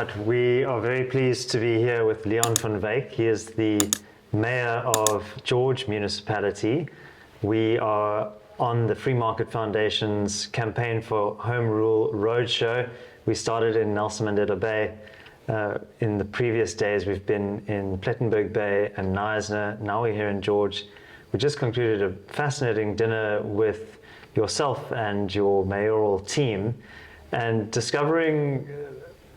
Right, we are very pleased to be here with Leon van Wyk. He is the Mayor of George Municipality. We are on the Free Market Foundation's campaign for Home Rule Roadshow. We started in Nelson Mandela Bay. In the previous days, we've been in Plettenberg Bay and Knysna. Now we're here in George. We just concluded a fascinating dinner with yourself and your mayoral team and discovering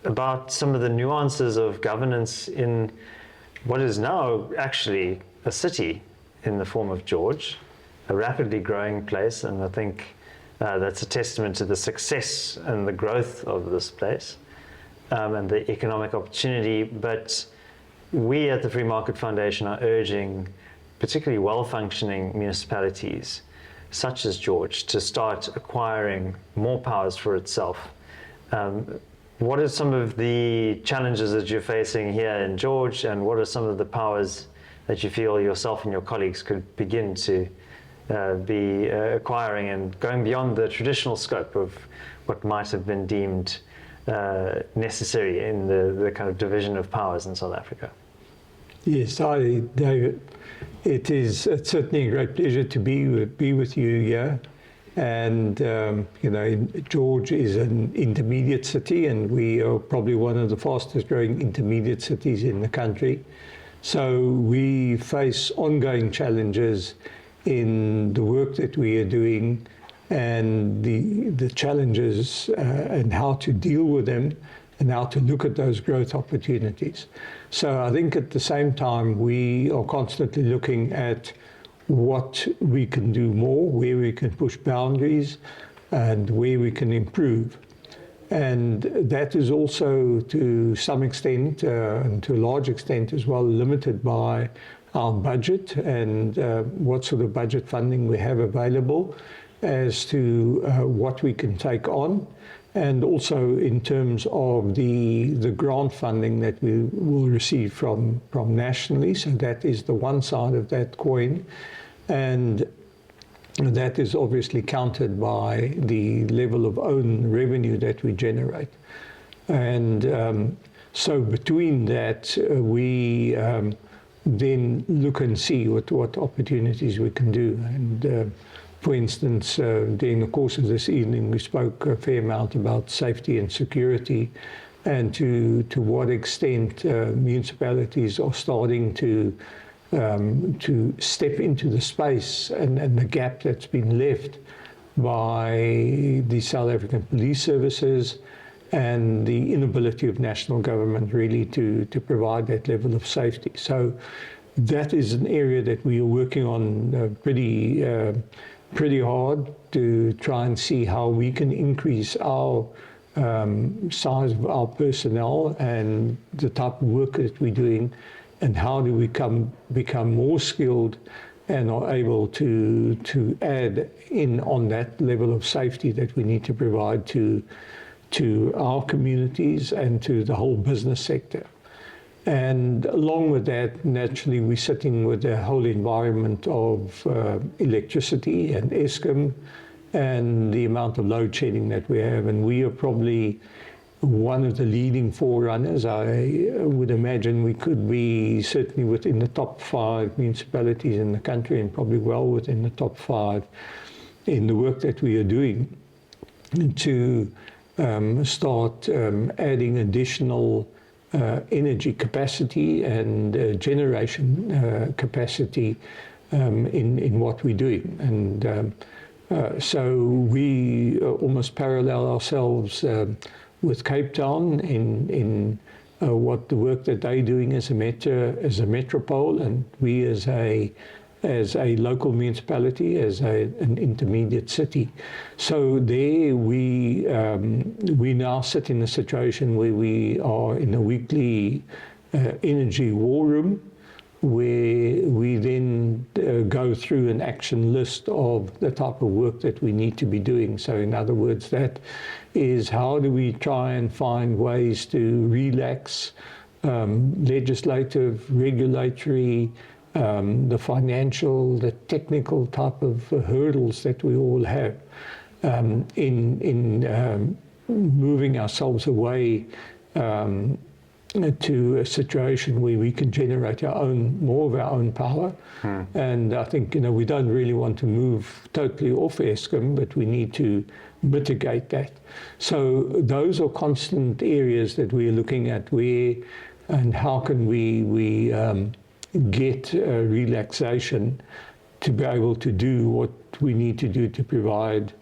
about some of the nuances of governance in what is now actually a city in the form of George, a rapidly growing place, and I think that's a testament to the success and the growth of this place and the economic opportunity. But we at the Free Market Foundation are urging particularly well-functioning municipalities such as George to start acquiring more powers for itself. What are some of the challenges that you're facing here in George, and what are some of the powers that you feel yourself and your colleagues could begin to be acquiring and going beyond the traditional scope of what might have been deemed necessary in the kind of division of powers in South Africa? Yes, David. It's certainly a great pleasure to be with you here. And, George is an intermediate city, and we are probably one of the fastest growing intermediate cities in the country. So we face ongoing challenges in the work that we are doing, and the challenges and how to deal with them and how to look at those growth opportunities. So I think at the same time, we are constantly looking at what we can do more, where we can push boundaries, and where we can improve. And that is also to some extent, and to a large extent as well, limited by our budget and what sort of budget funding we have available as to what we can take on, and also in terms of the grant funding that we will receive from nationally. So that is the one side of that coin. And that is obviously countered by the level of own revenue that we generate. And so between that, we then look and see what opportunities we can do. And for instance, during the course of this evening, we spoke a fair amount about safety and security, and to what extent municipalities are starting to step into the space and the gap that's been left by the South African police services and the inability of national government really to provide that level of safety. So that is an area that we are working on pretty hard to try and see how we can increase our size of our personnel and the type of work that we're doing, and how do we become more skilled and are able to add in on that level of safety that we need to provide to our communities and to the whole business sector. And along with that, naturally, we're sitting with the whole environment of electricity and Eskom and the amount of load shedding that we have. And we are probably one of the leading forerunners. I would imagine we could be certainly within the top 5 municipalities in the country, and probably well within the top 5 in the work that we are doing to start adding additional energy capacity and generation capacity in what we're doing. And so we almost parallel ourselves with Cape Town in what the work that they're doing as a metropole, and we as a local municipality, as an intermediate city. So there we now sit in a situation where we are in a weekly energy war room, where we then go through an action list of the type of work that we need to be doing. So in other words, that is, how do we try and find ways to relax legislative, regulatory, the financial, the technical type of hurdles that we all have in moving ourselves away to a situation where we can generate more of our own power. And I think, we don't really want to move totally off Eskom, but we need to mitigate that. So those are constant areas that we're looking at, where and how can we get relaxation to be able to do what we need to do to provide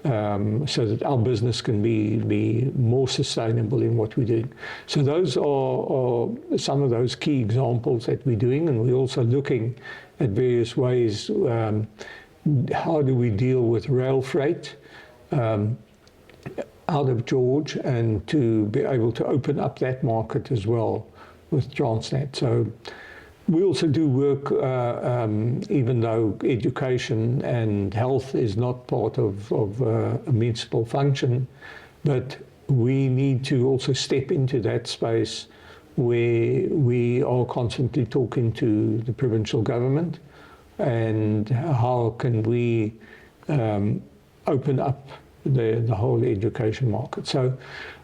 so that our business can be more sustainable in what we're doing. So those are some of those key examples that we're doing, and we're also looking at various ways. How do we deal with rail freight out of George, and to be able to open up that market as well with Transnet. So we also do work, even though education and health is not part of a municipal function, but we need to also step into that space where we are constantly talking to the provincial government, and how can we open up the whole education market. So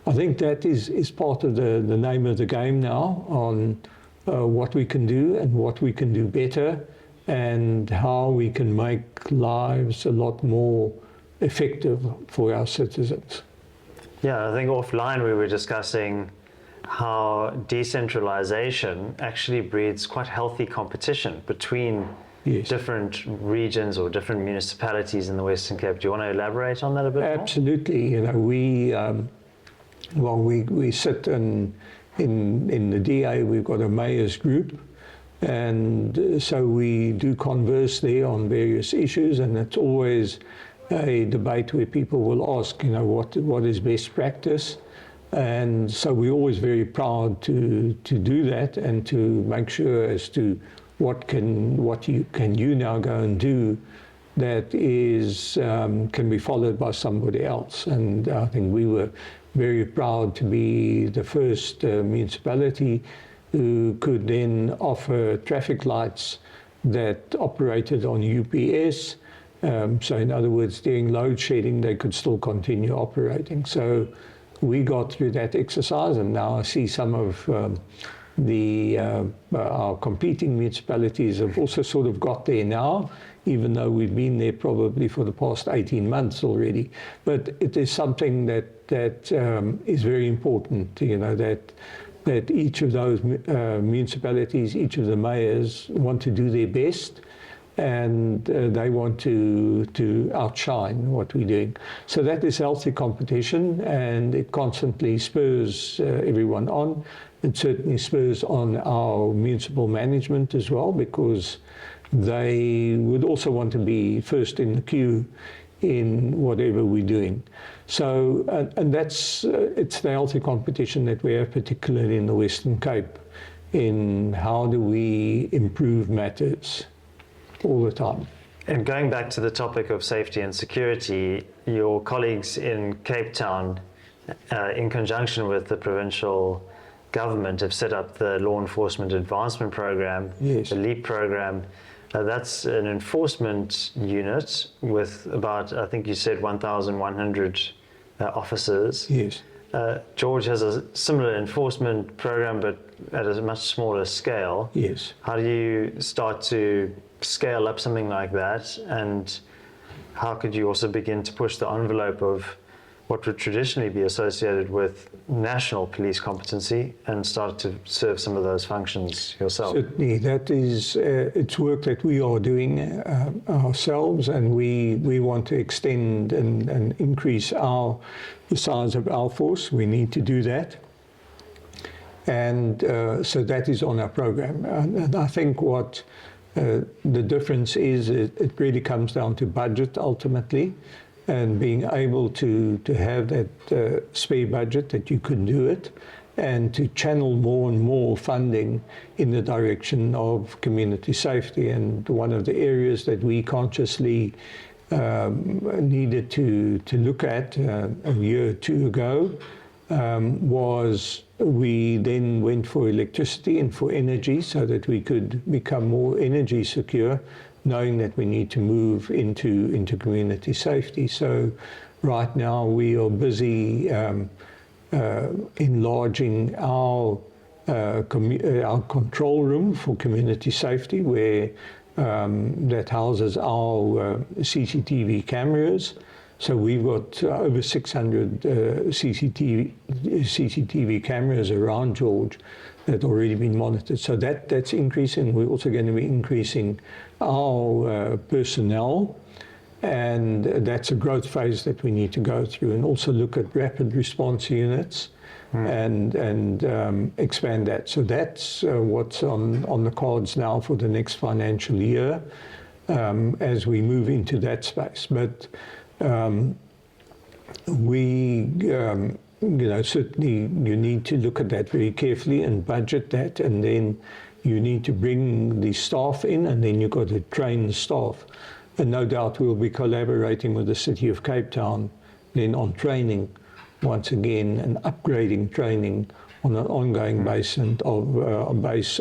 I think that is part of the name of the game now, on what we can do and what we can do better, and how we can make lives a lot more effective for our citizens. Yeah, I think offline we were discussing how decentralisation actually breeds quite healthy competition between different regions or different municipalities in the Western Cape. Do you want to elaborate on that a bit more? Absolutely. We sit in the DA, we've got a mayor's group, and so we do converse there on various issues, and it's always a debate where people will ask, what is best practice. And so we're always very proud to do that, and to make sure as to what you now go and do that is can be followed by somebody else. And I think we were very proud to be the first municipality who could then offer traffic lights that operated on UPS. So in other words, during load shedding, they could still continue operating. So we got through that exercise, and now I see some of our competing municipalities have also sort of got there now, even though we've been there probably for the past 18 months already. But it is something that is very important, that each of those municipalities, each of the mayors want to do their best, and they want to outshine what we're doing. So that is healthy competition, and it constantly spurs everyone on. It certainly spurs on our municipal management as well, because they would also want to be first in the queue in whatever we're doing. So, and it's the healthy competition that we have, particularly in the Western Cape, in how do we improve matters all the time. And going back to the topic of safety and security, your colleagues in Cape Town, in conjunction with the provincial government, have set up the Law Enforcement Advancement Program, yes, the LEAP program. That's an enforcement unit with about, I think you said 1,100 officers. Yes. George has a similar enforcement program, but at a much smaller scale. Yes. How do you start to scale up something like that, and how could you also begin to push the envelope of what would traditionally be associated with national police competency and start to serve some of those functions yourself? Certainly, that is it's work that we are doing ourselves, and we want to extend and increase the size of our force. We need to do that, and so that is on our program. And I think what the difference is, it really comes down to budget ultimately, and being able to have that spare budget that you can do it, and to channel more and more funding in the direction of community safety. And one of the areas that we consciously needed to look at a year or two ago was we then went for electricity and for energy, so that we could become more energy secure, knowing that we need to move into community safety. So right now we are busy enlarging our control room for community safety, where that houses our CCTV cameras. So we've got over 600 CCTV cameras around George that already been monitored. So that's increasing. We're also going to be increasing our personnel, and that's a growth phase that we need to go through, and also look at rapid response units and expand that. So that's what's on the cards now for the next financial year as we move into that space. But certainly you need to look at that very carefully and budget that, and then you need to bring the staff in, and then you've got to train the staff. And no doubt we'll be collaborating with the City of Cape Town then on training once again, and upgrading training on an ongoing basis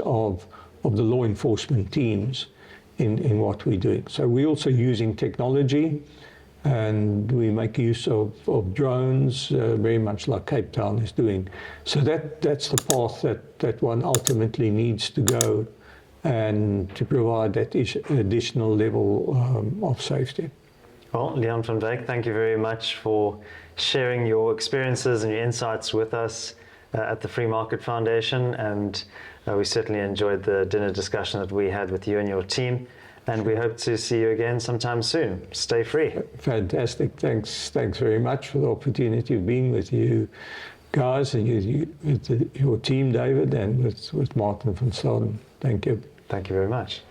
of the law enforcement teams in what we're doing. So we're also using technology, and we make use of drones, very much like Cape Town is doing. So that's the path that one ultimately needs to go, and to provide that additional level of safety. Well, Leon van Wyk, thank you very much for sharing your experiences and your insights with us at the Free Market Foundation, and we certainly enjoyed the dinner discussion that we had with you and your team, and we hope to see you again sometime soon. Stay free. Fantastic. Thanks very much for the opportunity of being with you guys, and your team, David, and with Martin van Staden. Thank you. Thank you very much.